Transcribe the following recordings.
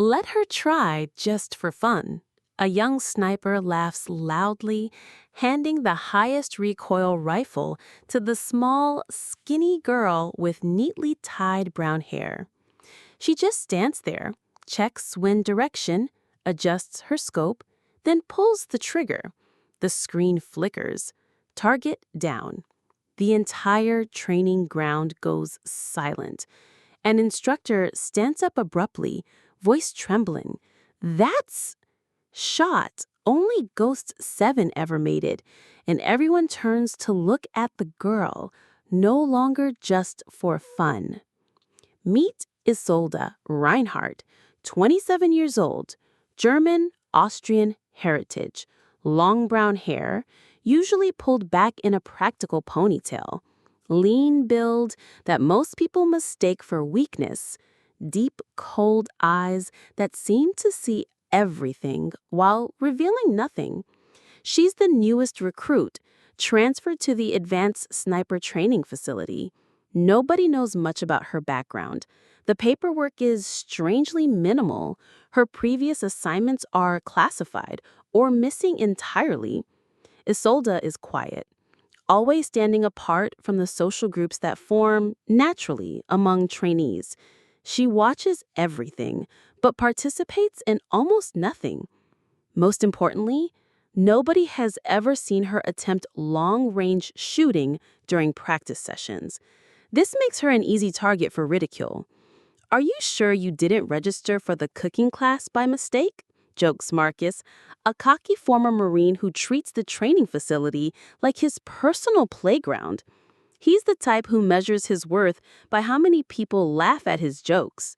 Let her try just for fun. A young sniper laughs loudly, handing the highest recoil rifle to the small, skinny girl with neatly tied brown hair. She just stands there, checks wind direction, adjusts her scope, then pulls the trigger. The screen flickers. Target down. The entire training ground goes silent. An instructor stands up abruptly, voice trembling. That's shot. Only Ghost 7 ever made it, and everyone turns to look at the girl, no longer just for fun. Meet Isolda Reinhardt, 27 years old, German, Austrian heritage, long brown hair, usually pulled back in a practical ponytail, lean build that most people mistake for weakness, deep, cold eyes that seem to see everything while revealing nothing. She's the newest recruit, transferred to the advanced sniper training facility. Nobody knows much about her background. The paperwork is strangely minimal. Her previous assignments are classified or missing entirely. Isolda is quiet, always standing apart from the social groups that form naturally among trainees. She watches everything, but participates in almost nothing. Most importantly, nobody has ever seen her attempt long-range shooting during practice sessions. This makes her an easy target for ridicule. "Are you sure you didn't register for the cooking class by mistake?" jokes Marcus, a cocky former Marine who treats the training facility like his personal playground. He's the type who measures his worth by how many people laugh at his jokes.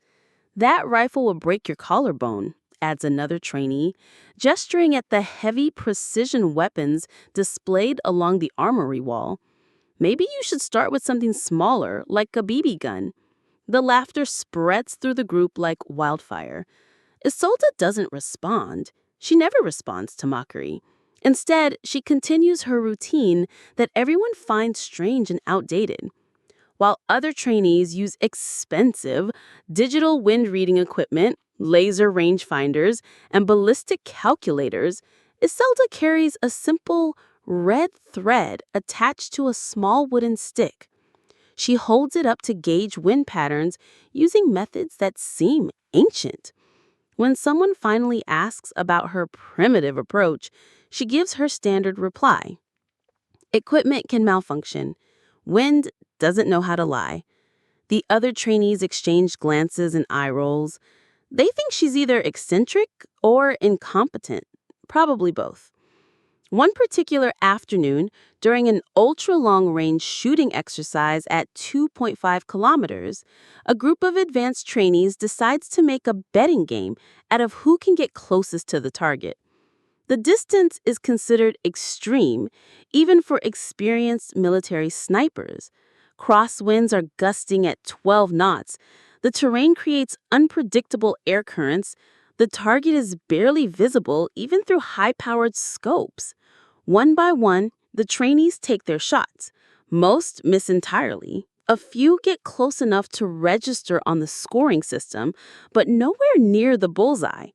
"That rifle will break your collarbone," adds another trainee, gesturing at the heavy precision weapons displayed along the armory wall. "Maybe you should start with something smaller, like a BB gun." The laughter spreads through the group like wildfire. Isolda doesn't respond. She never responds to mockery. Instead, she continues her routine that everyone finds strange and outdated. While other trainees use expensive digital wind reading equipment, laser rangefinders, and ballistic calculators, Isolda carries a simple red thread attached to a small wooden stick. She holds it up to gauge wind patterns using methods that seem ancient. When someone finally asks about her primitive approach, she gives her standard reply. "Equipment can malfunction. Wind doesn't know how to lie." The other trainees exchange glances and eye rolls. They think she's either eccentric or incompetent, probably both. One particular afternoon, during an ultra-long-range shooting exercise at 2.5 kilometers, a group of advanced trainees decides to make a betting game out of who can get closest to the target. The distance is considered extreme, even for experienced military snipers. Crosswinds are gusting at 12 knots. The terrain creates unpredictable air currents. The target is barely visible even through high-powered scopes. One by one, the trainees take their shots. Most miss entirely. A few get close enough to register on the scoring system, but nowhere near the bullseye.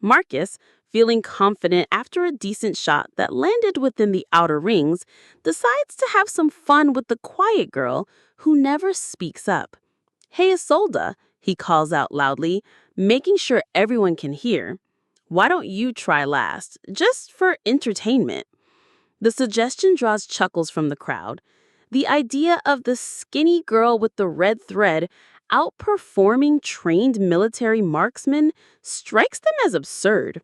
Marcus, feeling confident after a decent shot that landed within the outer rings, decides to have some fun with the quiet girl who never speaks up. "Hey, Isolda," he calls out loudly, making sure everyone can hear. "Why don't you try last, just for entertainment?" The suggestion draws chuckles from the crowd. The idea of the skinny girl with the red thread outperforming trained military marksmen strikes them as absurd.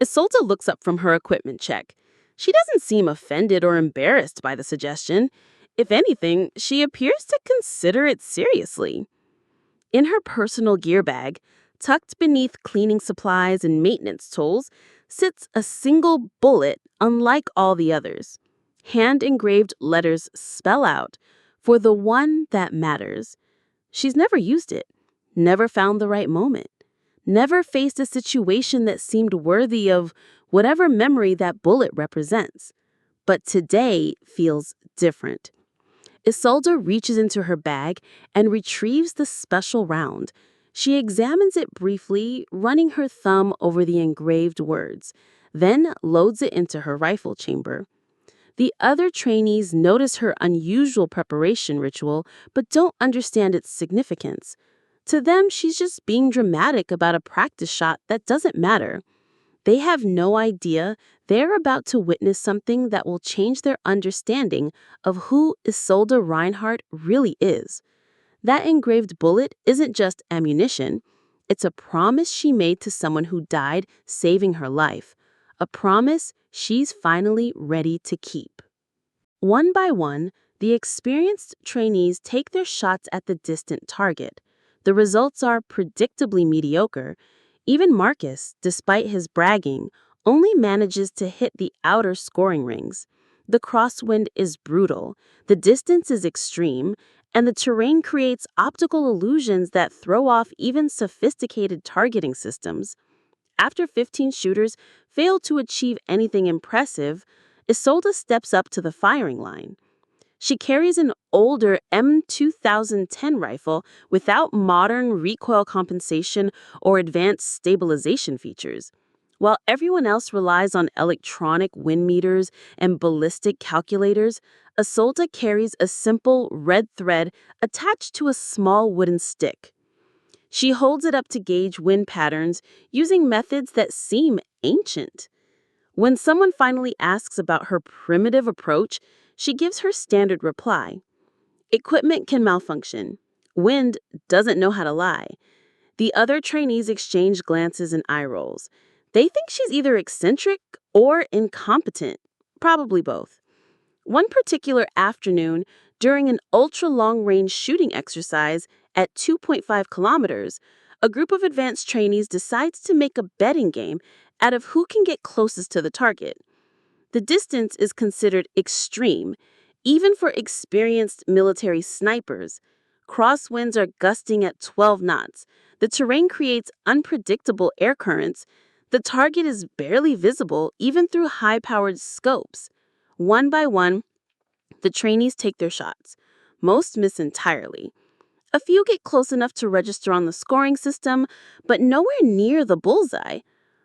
Isolda looks up from her equipment check. She doesn't seem offended or embarrassed by the suggestion. If anything, she appears to consider it seriously. In her personal gear bag, tucked beneath cleaning supplies and maintenance tools, sits a single bullet unlike all the others. Hand-engraved letters spell out, "For the one that matters." She's never used it, never found the right moment, never faced a situation that seemed worthy of whatever memory that bullet represents. But today feels different. Isolda reaches into her bag and retrieves the special round. She examines it briefly, running her thumb over the engraved words, then loads it into her rifle chamber. The other trainees notice her unusual preparation ritual but don't understand its significance. To them, she's just being dramatic about a practice shot that doesn't matter. They have no idea they're about to witness something that will change their understanding of who Isolda Reinhardt really is. That engraved bullet isn't just ammunition, it's a promise she made to someone who died saving her life. A promise she's finally ready to keep. One by one, the experienced trainees take their shots at the distant target. The results are predictably mediocre. Even Marcus, despite his bragging, only manages to hit the outer scoring rings. The crosswind is brutal, the distance is extreme, and the terrain creates optical illusions that throw off even sophisticated targeting systems. After 15 shooters fail to achieve anything impressive, Isolda steps up to the firing line. She carries an older M2010 rifle without modern recoil compensation or advanced stabilization features. While everyone else relies on electronic wind meters and ballistic calculators, Isolda carries a simple red thread attached to a small wooden stick. She holds it up to gauge wind patterns using methods that seem ancient. When someone finally asks about her primitive approach, she gives her standard reply. Equipment can malfunction. Wind doesn't know how to lie. The other trainees exchange glances and eye rolls. They think she's either eccentric or incompetent, probably both. One particular afternoon, during an ultra-long-range shooting exercise at 2.5 kilometers, a group of advanced trainees decides to make a betting game out of who can get closest to the target. The distance is considered extreme, even for experienced military snipers. Crosswinds are gusting at 12 knots. The terrain creates unpredictable air currents. The target is barely visible, even through high-powered scopes. One by one, the trainees take their shots. Most miss entirely. A few get close enough to register on the scoring system, but nowhere near the bullseye.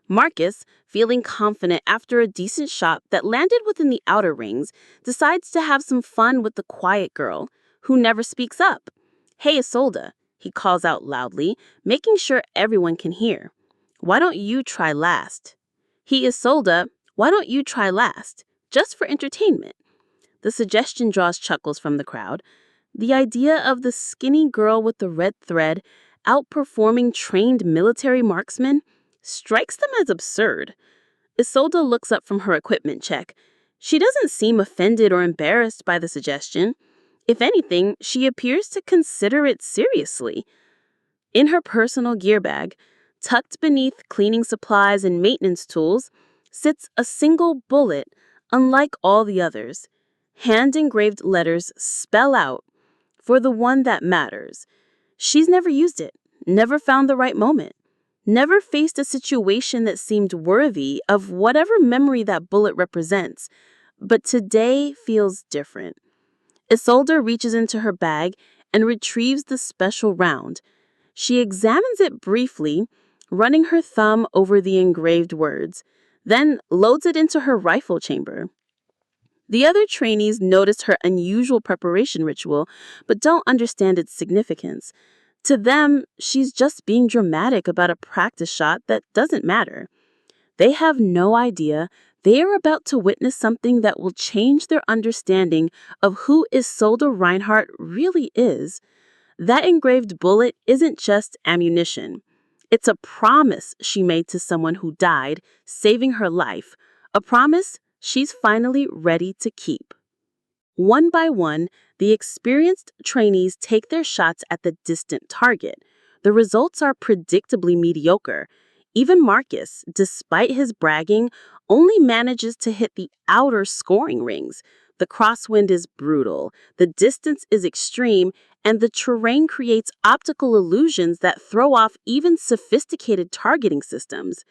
Marcus, feeling confident after a decent shot that landed within the outer rings, decides to have some fun with the quiet girl, who never speaks up. "Hey, Isolda," he calls out loudly, making sure everyone can hear. "Why don't you try last?" "He, Isolda, why don't you try last? Just for entertainment." The suggestion draws chuckles from the crowd. The idea of the skinny girl with the red thread outperforming trained military marksmen strikes them as absurd. Isolda looks up from her equipment check. She doesn't seem offended or embarrassed by the suggestion. If anything, she appears to consider it seriously. In her personal gear bag, tucked beneath cleaning supplies and maintenance tools, sits a single bullet, unlike all the others. Hand-engraved letters spell out, "For the one that matters." She's never used it, never found the right moment, never faced a situation that seemed worthy of whatever memory that bullet represents. But today feels different. Isolda reaches into her bag and retrieves the special round. She examines it briefly, running her thumb over the engraved words, then loads it into her rifle chamber. The other trainees notice her unusual preparation ritual, but don't understand its significance. To them, she's just being dramatic about a practice shot that doesn't matter. They have no idea they are about to witness something that will change their understanding of who Isolda Reinhardt really is. That engraved bullet isn't just ammunition. It's a promise she made to someone who died, saving her life. A promise she's finally ready to keep. One by one, the experienced trainees take their shots at the distant target. The results are predictably mediocre. Even Marcus, despite his bragging, only manages to hit the outer scoring rings. The crosswind is brutal, the distance is extreme, and the terrain creates optical illusions that throw off even sophisticated targeting systems.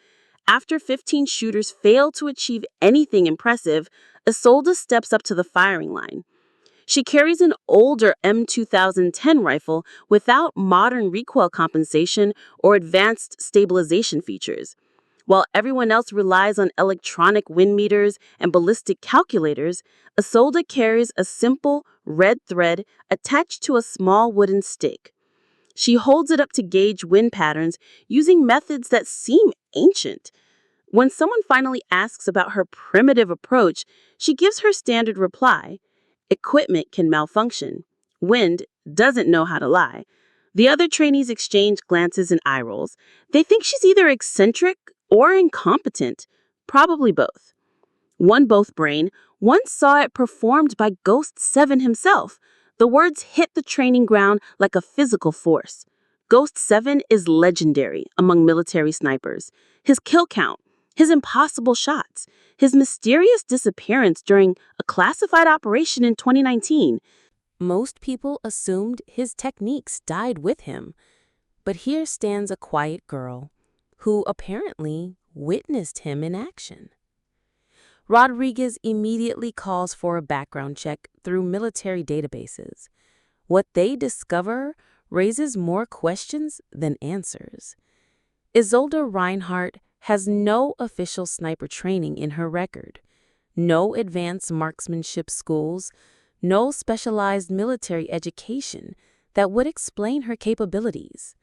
After 15 shooters fail to achieve anything impressive, Isolda steps up to the firing line. She carries an older M2010 rifle without modern recoil compensation or advanced stabilization features. While everyone else relies on electronic wind meters and ballistic calculators, Isolda carries a simple red thread attached to a small wooden stick. She holds it up to gauge wind patterns using methods that seem ancient. When someone finally asks about her primitive approach, she gives her standard reply: equipment can malfunction. Wind doesn't know how to lie. The other trainees exchange glances and eye rolls. They think she's either eccentric or incompetent, probably both. One both brain once saw it performed by Ghost 7 himself. The words hit the training ground like a physical force. Ghost 7 is legendary among military snipers. His kill count, his impossible shots, his mysterious disappearance during a classified operation in 2019. Most people assumed his techniques died with him. But here stands a quiet girl who apparently witnessed him in action. Rodriguez immediately calls for a background check through military databases. What they discover raises more questions than answers. Isolda Reinhardt has no official sniper training in her record, no advanced marksmanship schools, no specialized military education that would explain her capabilities.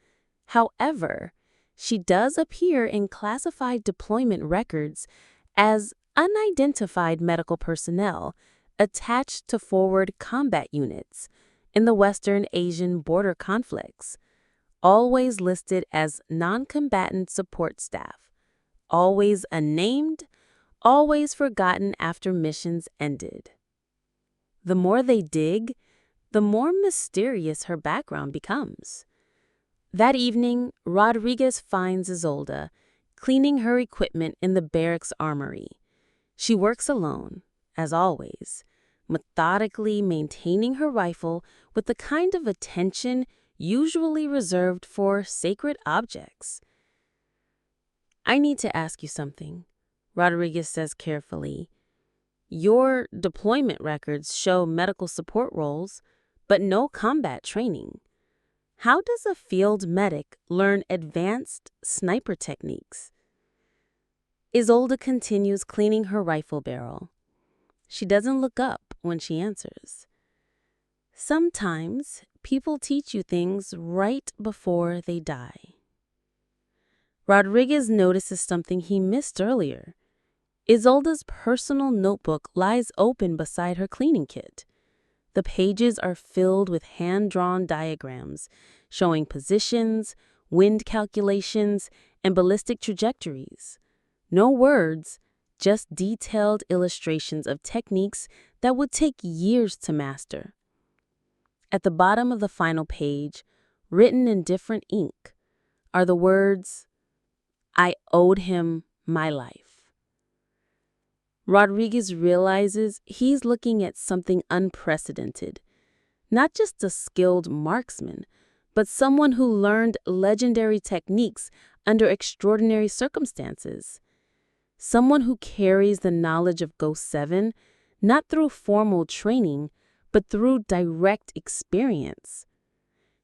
However, she does appear in classified deployment records as unidentified medical personnel attached to forward combat units in the Western Asian border conflicts, always listed as non-combatant support staff, always unnamed, always forgotten after missions ended. The more they dig, the more mysterious her background becomes. That evening, Rodriguez finds Isolda cleaning her equipment in the barracks armory. She works alone, as always, methodically maintaining her rifle with the kind of attention usually reserved for sacred objects. "I need to ask you something," Rodriguez says carefully. "Your deployment records show medical support roles, but no combat training. How does a field medic learn advanced sniper techniques?" Isolda continues cleaning her rifle barrel. She doesn't look up when she answers. "Sometimes people teach you things right before they die." Rodriguez notices something he missed earlier. Isolda's personal notebook lies open beside her cleaning kit. The pages are filled with hand-drawn diagrams showing positions, wind calculations, and ballistic trajectories. No words, just detailed illustrations of techniques that would take years to master. At the bottom of the final page, written in different ink, are the words, "I owed him my life." Rodriguez realizes he's looking at something unprecedented. Not just a skilled marksman, but someone who learned legendary techniques under extraordinary circumstances. Someone who carries the knowledge of Ghost 7, not through formal training, but through direct experience.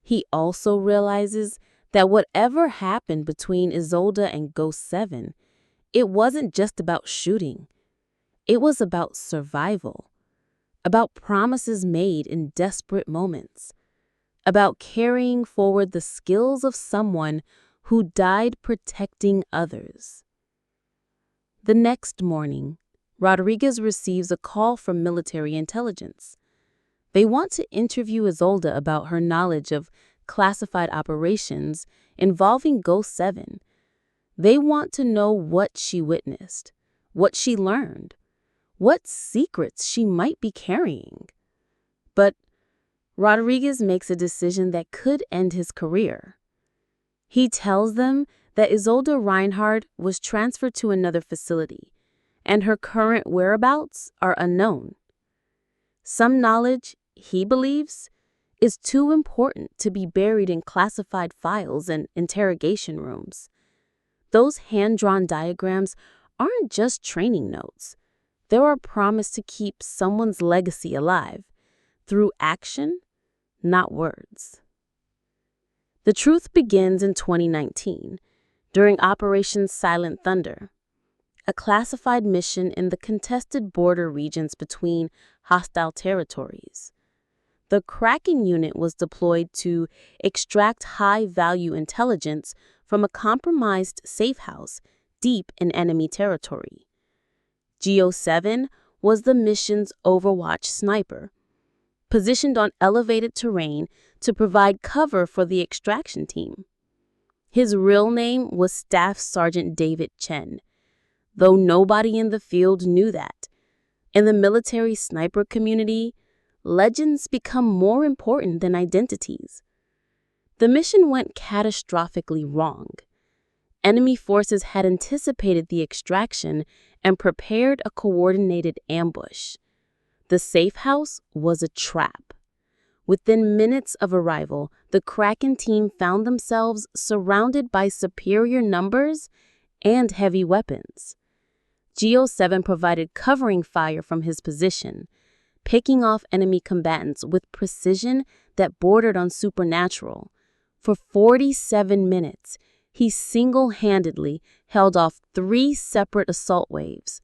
He also realizes that whatever happened between Isolda and Ghost 7, it wasn't just about shooting. It was about survival, about promises made in desperate moments, about carrying forward the skills of someone who died protecting others. The next morning, Rodriguez receives a call from military intelligence. They want to interview Isolda about her knowledge of classified operations involving Ghost 7. They want to know what she witnessed, what she learned, what secrets she might be carrying. But Rodriguez makes a decision that could end his career. He tells them that Isolda Reinhardt was transferred to another facility, and her current whereabouts are unknown. Some knowledge, he believes, is too important to be buried in classified files and interrogation rooms. Those hand-drawn diagrams aren't just training notes. They're a promise to keep someone's legacy alive through action, not words. The truth begins in 2019, during Operation Silent Thunder, a classified mission in the contested border regions between hostile territories. The Kraken unit was deployed to extract high-value intelligence from a compromised safe house deep in enemy territory. GO7 was the mission's Overwatch sniper, positioned on elevated terrain to provide cover for the extraction team. His real name was Staff Sergeant David Chen, though nobody in the field knew that. In the military sniper community, legends become more important than identities. The mission went catastrophically wrong. Enemy forces had anticipated the extraction and prepared a coordinated ambush. The safe house was a trap. Within minutes of arrival, the Kraken team found themselves surrounded by superior numbers and heavy weapons. GO7 provided covering fire from his position, picking off enemy combatants with precision that bordered on supernatural. For 47 minutes, he single-handedly held off 3 separate assault waves,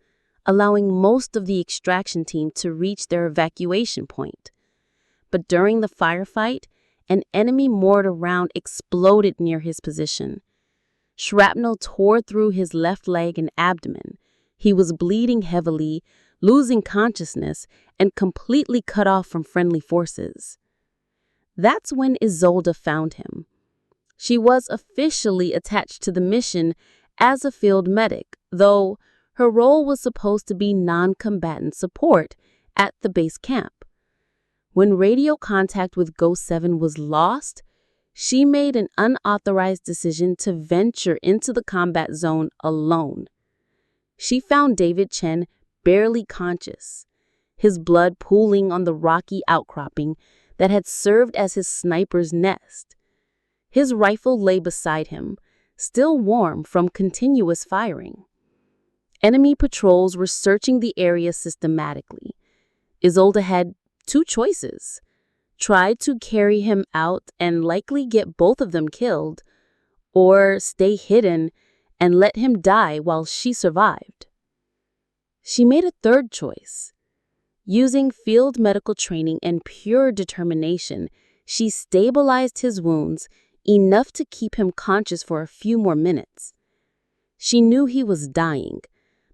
allowing most of the extraction team to reach their evacuation point. But during the firefight, an enemy mortar round exploded near his position. Shrapnel tore through his left leg and abdomen. He was bleeding heavily, losing consciousness, and completely cut off from friendly forces. That's when Isolda found him. She was officially attached to the mission as a field medic, though her role was supposed to be non-combatant support at the base camp. When radio contact with GO7 was lost, she made an unauthorized decision to venture into the combat zone alone. She found David Chen barely conscious, his blood pooling on the rocky outcropping that had served as his sniper's nest. His rifle lay beside him, still warm from continuous firing. Enemy patrols were searching the area systematically. Isolda had 2 choices: try to carry him out and likely get both of them killed, or stay hidden and let him die while she survived. She made a third choice. Using field medical training and pure determination, she stabilized his wounds enough to keep him conscious for a few more minutes. She knew he was dying,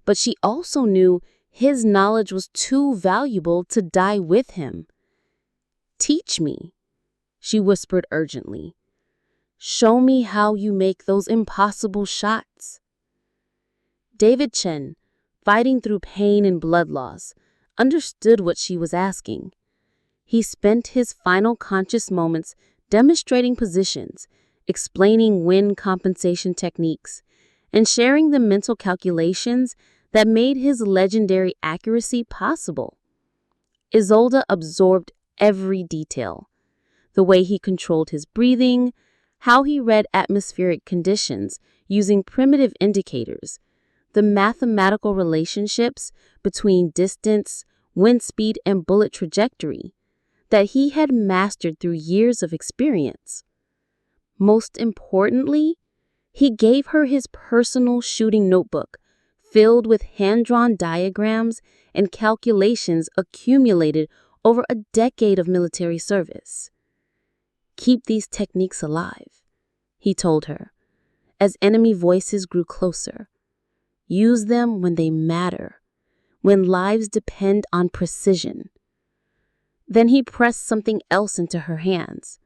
but she also knew his knowledge was too valuable to die with him. "Teach me," she whispered urgently. "Show me how you make those impossible shots." David Chen, fighting through pain and blood loss, understood what she was asking. He spent his final conscious moments demonstrating positions, explaining wind compensation techniques, and sharing the mental calculations that made his legendary accuracy possible. Isolda absorbed every detail: the way he controlled his breathing, how he read atmospheric conditions using primitive indicators, the mathematical relationships between distance, wind speed, and bullet trajectory that he had mastered through years of experience. Most importantly, he gave her his personal shooting notebook filled with hand-drawn diagrams and calculations accumulated over a decade of military service. "Keep these techniques alive," he told her, as enemy voices grew closer. "Use them when they matter, when lives depend on precision." Then he pressed something else into her hands,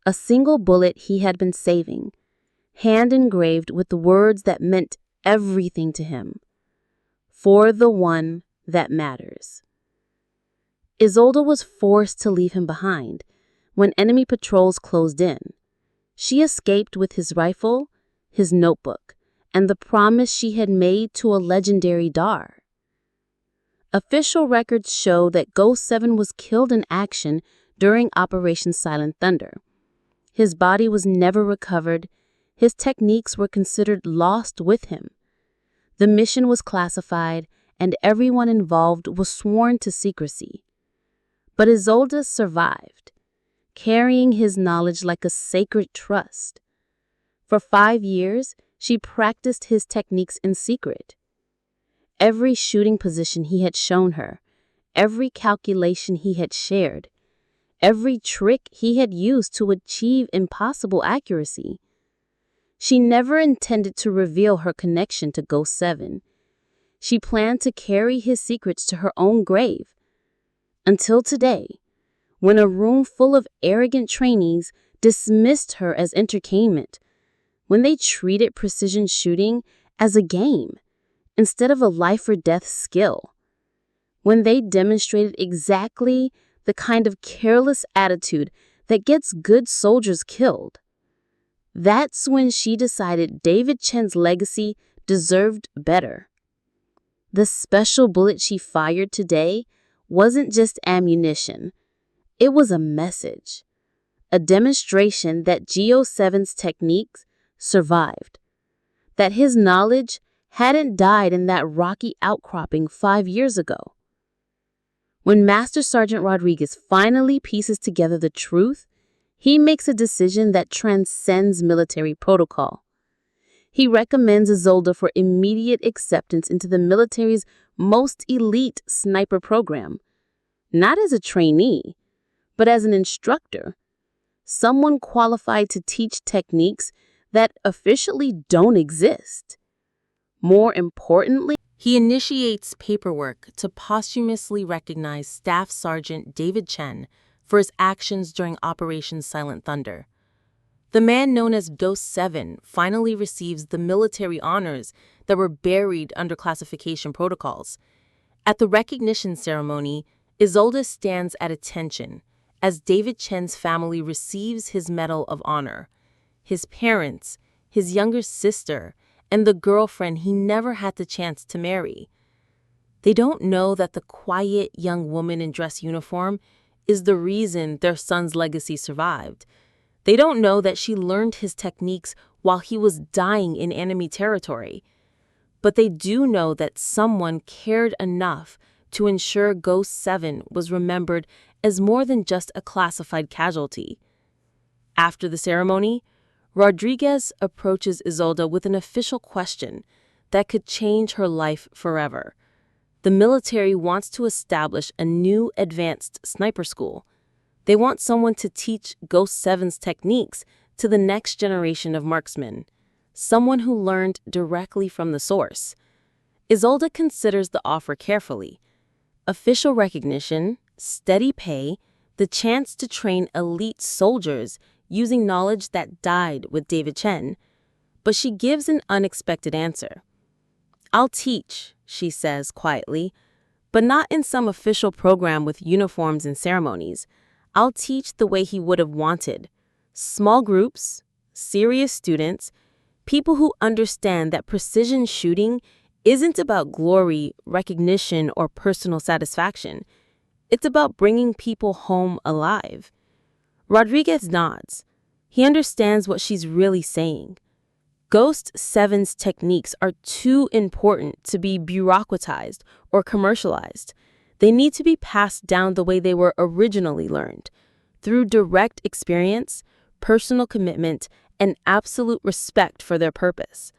a single bullet he had been saving, hand-engraved with the words that meant everything to him: "For the one that matters." Isolda was forced to leave him behind when enemy patrols closed in. She escaped with his rifle, his notebook, and the promise she had made to a legendary Dar. Official records show that GO7 was killed in action during Operation Silent Thunder. His body was never recovered. His techniques were considered lost with him. The mission was classified, and everyone involved was sworn to secrecy. But Isolda survived, carrying his knowledge like a sacred trust. For 5 years, she practiced his techniques in secret. Every shooting position he had shown her, every calculation he had shared, every trick he had used to achieve impossible accuracy. She never intended to reveal her connection to Ghost 7. She planned to carry his secrets to her own grave. Until today, when a room full of arrogant trainees dismissed her as entertainment, when they treated precision shooting as a game instead of a life-or-death skill, when they demonstrated exactly the kind of careless attitude that gets good soldiers killed. That's when she decided David Chen's legacy deserved better. The special bullet she fired today wasn't just ammunition. It was a message, a demonstration that Go7's techniques survived, that his knowledge hadn't died in that rocky outcropping 5 years ago. When Master Sergeant Rodriguez finally pieces together the truth, he makes a decision that transcends military protocol. He recommends Isolda for immediate acceptance into the military's most elite sniper program, not as a trainee, but as an instructor, someone qualified to teach techniques that officially don't exist. More importantly, he initiates paperwork to posthumously recognize Staff Sergeant David Chen for his actions during Operation Silent Thunder. The man known as Ghost 7 finally receives the military honors that were buried under classification protocols. At the recognition ceremony, Isolda stands at attention as David Chen's family receives his Medal of Honor. His parents, his younger sister, and the girlfriend he never had the chance to marry. They don't know that the quiet young woman in dress uniform is the reason their son's legacy survived. They don't know that she learned his techniques while he was dying in enemy territory. But they do know that someone cared enough to ensure Ghost 7 was remembered as more than just a classified casualty. After the ceremony, Rodriguez approaches Isolda with an official question that could change her life forever. The military wants to establish a new advanced sniper school. They want someone to teach Ghost 7's techniques to the next generation of marksmen, someone who learned directly from the source. Isolda considers the offer carefully. Official recognition, steady pay, the chance to train elite soldiers using knowledge that died with David Chen. But she gives an unexpected answer. "I'll teach," she says quietly, "but not in some official program with uniforms and ceremonies. I'll teach the way he would have wanted. Small groups, serious students, people who understand that precision shooting isn't about glory, recognition, or personal satisfaction. It's about bringing people home alive." Rodriguez nods. He understands what she's really saying. Ghost 7's techniques are too important to be bureaucratized or commercialized. They need to be passed down the way they were originally learned, through direct experience, personal commitment, and absolute respect for their purpose.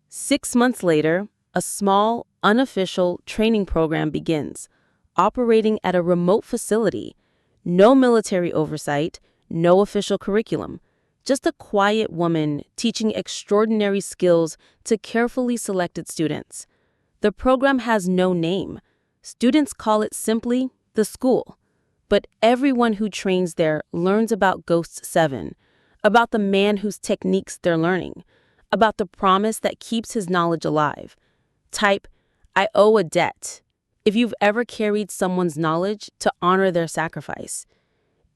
6 months later, a small, unofficial training program begins, operating at a remote facility. No military oversight, no official curriculum, just a quiet woman teaching extraordinary skills to carefully selected students. The program has no name. Students call it simply the school. But everyone who trains there learns about Ghost 7, about the man whose techniques they're learning, about the promise that keeps his knowledge alive. Type, "I owe a debt," if you've ever carried someone's knowledge to honor their sacrifice.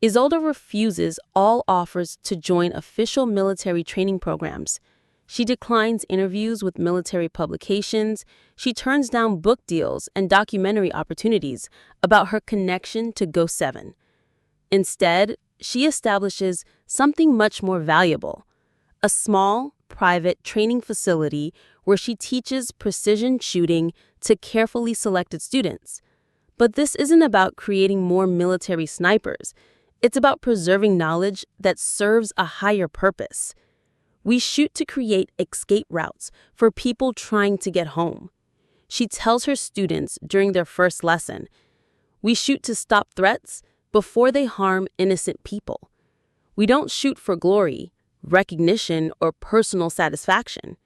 Isolda refuses all offers to join official military training programs. She declines interviews with military publications. She turns down book deals and documentary opportunities about her connection to Ghost 7. Instead, she establishes something much more valuable, a small, private training facility where she teaches precision shooting to carefully selected students. But this isn't about creating more military snipers. It's about preserving knowledge that serves a higher purpose. We shoot to create escape routes for people trying to get home. She tells her students during their first lesson, "We shoot to stop threats before they harm innocent people. We don't shoot for glory, recognition, or personal satisfaction."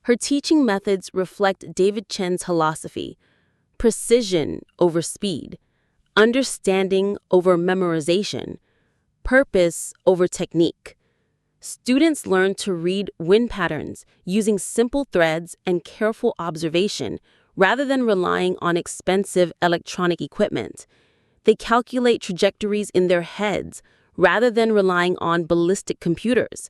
Her teaching methods reflect David Chen's philosophy: precision over speed, understanding over memorization, purpose over technique. Students learn to read wind patterns using simple threads and careful observation rather than relying on expensive electronic equipment. They calculate trajectories in their heads rather than relying on ballistic computers.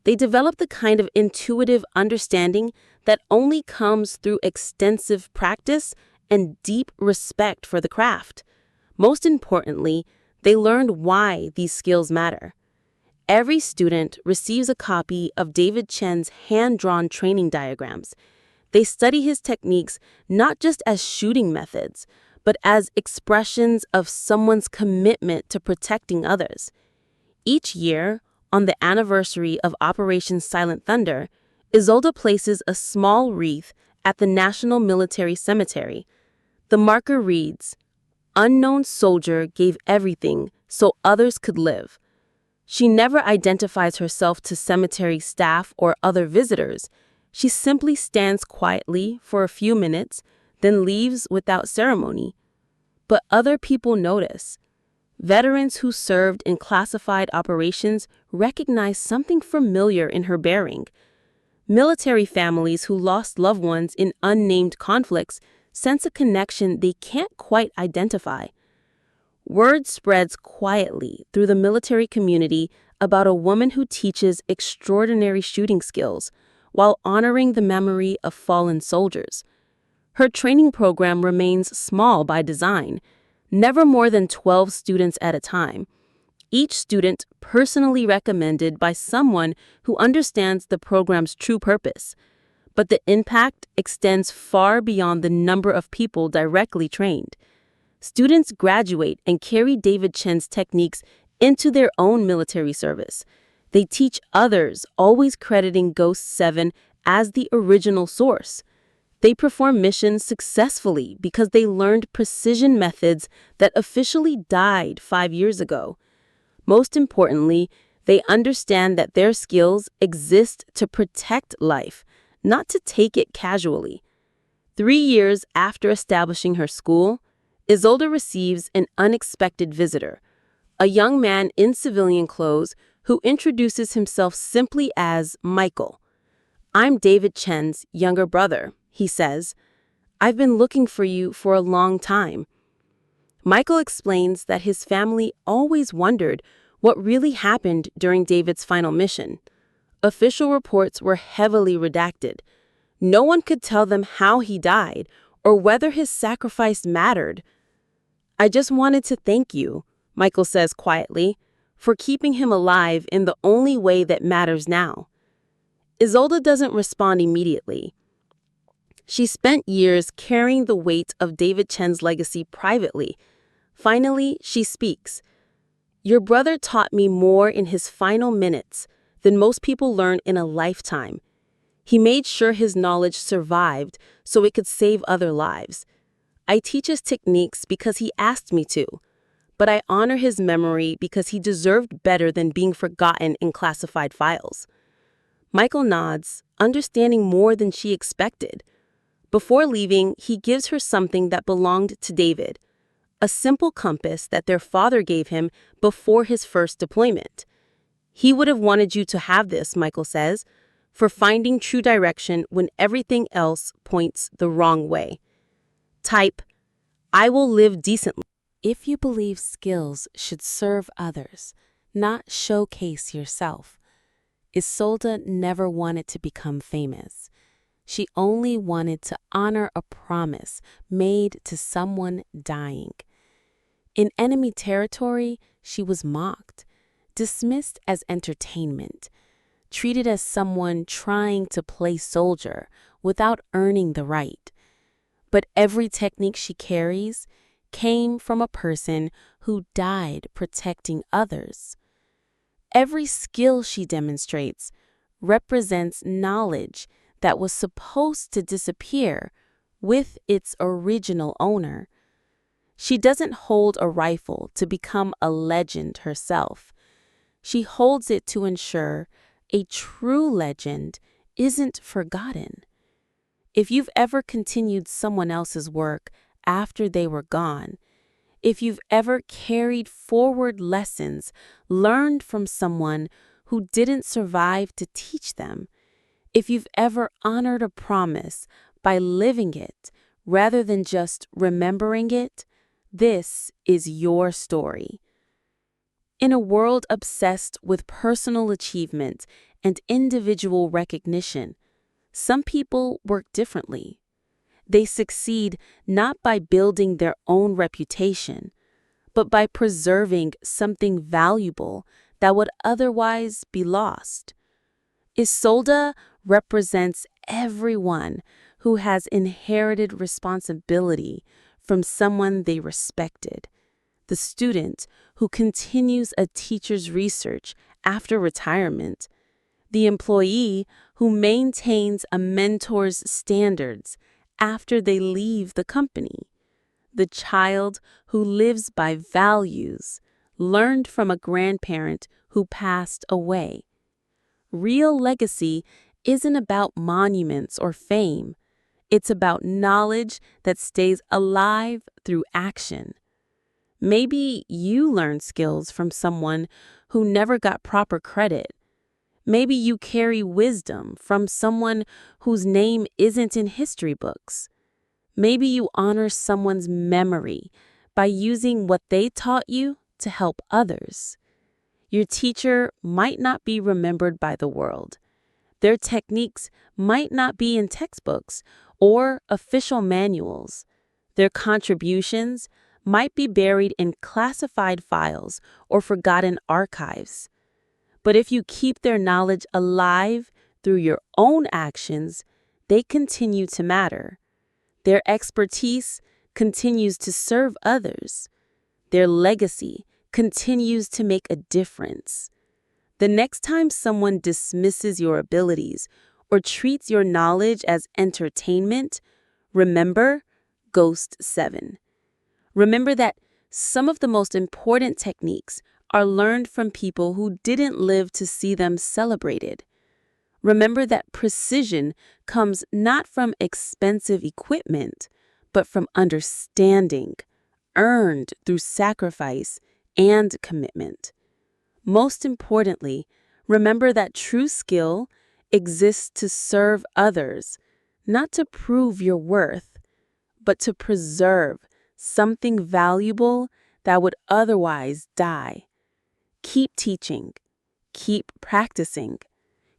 They develop the kind of intuitive understanding that only comes through extensive practice and deep respect for the craft. Most importantly, they learned why these skills matter. Every student receives a copy of David Chen's hand-drawn training diagrams. They study his techniques not just as shooting methods, but as expressions of someone's commitment to protecting others. Each year, on the anniversary of Operation Silent Thunder, Isolda places a small wreath at the National Military Cemetery. The marker reads, "Unknown soldier gave everything so others could live." She never identifies herself to cemetery staff or other visitors. She simply stands quietly for a few minutes, then leaves without ceremony. But other people notice. Veterans who served in classified operations recognize something familiar in her bearing. Military families who lost loved ones in unnamed conflicts sense a connection they can't quite identify. Word spreads quietly through the military community about a woman who teaches extraordinary shooting skills while honoring the memory of fallen soldiers. Her training program remains small by design, never more than 12 students at a time. Each student personally recommended by someone who understands the program's true purpose. But the impact extends far beyond the number of people directly trained. Students graduate and carry David Chen's techniques into their own military service. They teach others, always crediting Ghost 7 as the original source. They perform missions successfully because they learned precision methods that officially died 5 years ago. Most importantly, they understand that their skills exist to protect life, not to take it casually. 3 years after establishing her school, Isolda receives an unexpected visitor, a young man in civilian clothes who introduces himself simply as Michael. "I'm David Chen's younger brother," he says. "I've been looking for you for a long time." Michael explains that his family always wondered what really happened during David's final mission. Official reports were heavily redacted. No one could tell them how he died or whether his sacrifice mattered. "I just wanted to thank you," Michael says quietly, "for keeping him alive in the only way that matters now." Isolda doesn't respond immediately. She spent years carrying the weight of David Chen's legacy privately. Finally, she speaks. "Your brother taught me more in his final minutes than most people learn in a lifetime. He made sure his knowledge survived so it could save other lives. I teach his techniques because he asked me to, but I honor his memory because he deserved better than being forgotten in classified files." Michael nods, understanding more than she expected. Before leaving, he gives her something that belonged to David, a simple compass that their father gave him before his first deployment. "He would have wanted you to have this," Michael says, "for finding true direction when everything else points the wrong way. Type, I will live decently." If you believe skills should serve others, not showcase yourself, Isolda never wanted to become famous. She only wanted to honor a promise made to someone dying. In enemy territory, she was mocked, dismissed as entertainment, treated as someone trying to play soldier without earning the right. But every technique she carries came from a person who died protecting others. Every skill she demonstrates represents knowledge that was supposed to disappear with its original owner. She doesn't hold a rifle to become a legend herself. She holds it to ensure a true legend isn't forgotten. If you've ever continued someone else's work after they were gone, if you've ever carried forward lessons learned from someone who didn't survive to teach them, if you've ever honored a promise by living it rather than just remembering it, this is your story. In a world obsessed with personal achievement and individual recognition, some people work differently. They succeed not by building their own reputation, but by preserving something valuable that would otherwise be lost. Isolda represents everyone who has inherited responsibility from someone they respected. The student who continues a teacher's research after retirement. The employee who maintains a mentor's standards after they leave the company. The child who lives by values learned from a grandparent who passed away. Real legacy isn't about monuments or fame. It's about knowledge that stays alive through action. Maybe you learned skills from someone who never got proper credit. Maybe you carry wisdom from someone whose name isn't in history books. Maybe you honor someone's memory by using what they taught you to help others. Your teacher might not be remembered by the world. Their techniques might not be in textbooks or official manuals. Their contributions might be buried in classified files or forgotten archives. But if you keep their knowledge alive through your own actions, they continue to matter. Their expertise continues to serve others. Their legacy continues to make a difference. The next time someone dismisses your abilities or treats your knowledge as entertainment, remember Ghost 7. Remember that some of the most important techniques are learned from people who didn't live to see them celebrated. Remember that precision comes not from expensive equipment, but from understanding, earned through sacrifice and commitment. Most importantly, remember that true skill exists to serve others, not to prove your worth, but to preserve something valuable that would otherwise die. Keep teaching, keep practicing,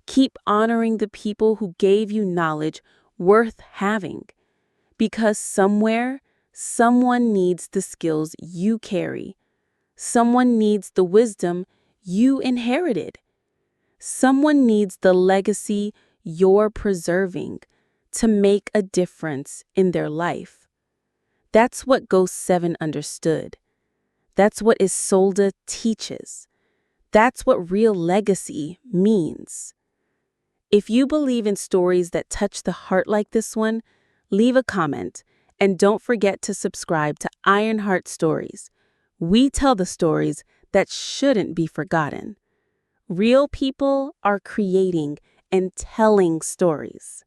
keep honoring the people who gave you knowledge worth having, because somewhere, someone needs the skills you carry. Someone needs the wisdom you inherited. Someone needs the legacy you're preserving to make a difference in their life. That's what Ghost 7 understood. That's what Isolda teaches. That's what real legacy means. If you believe in stories that touch the heart like this one, leave a comment and don't forget to subscribe to Ironheart Stories. We tell the stories that shouldn't be forgotten. Real people are creating and telling stories.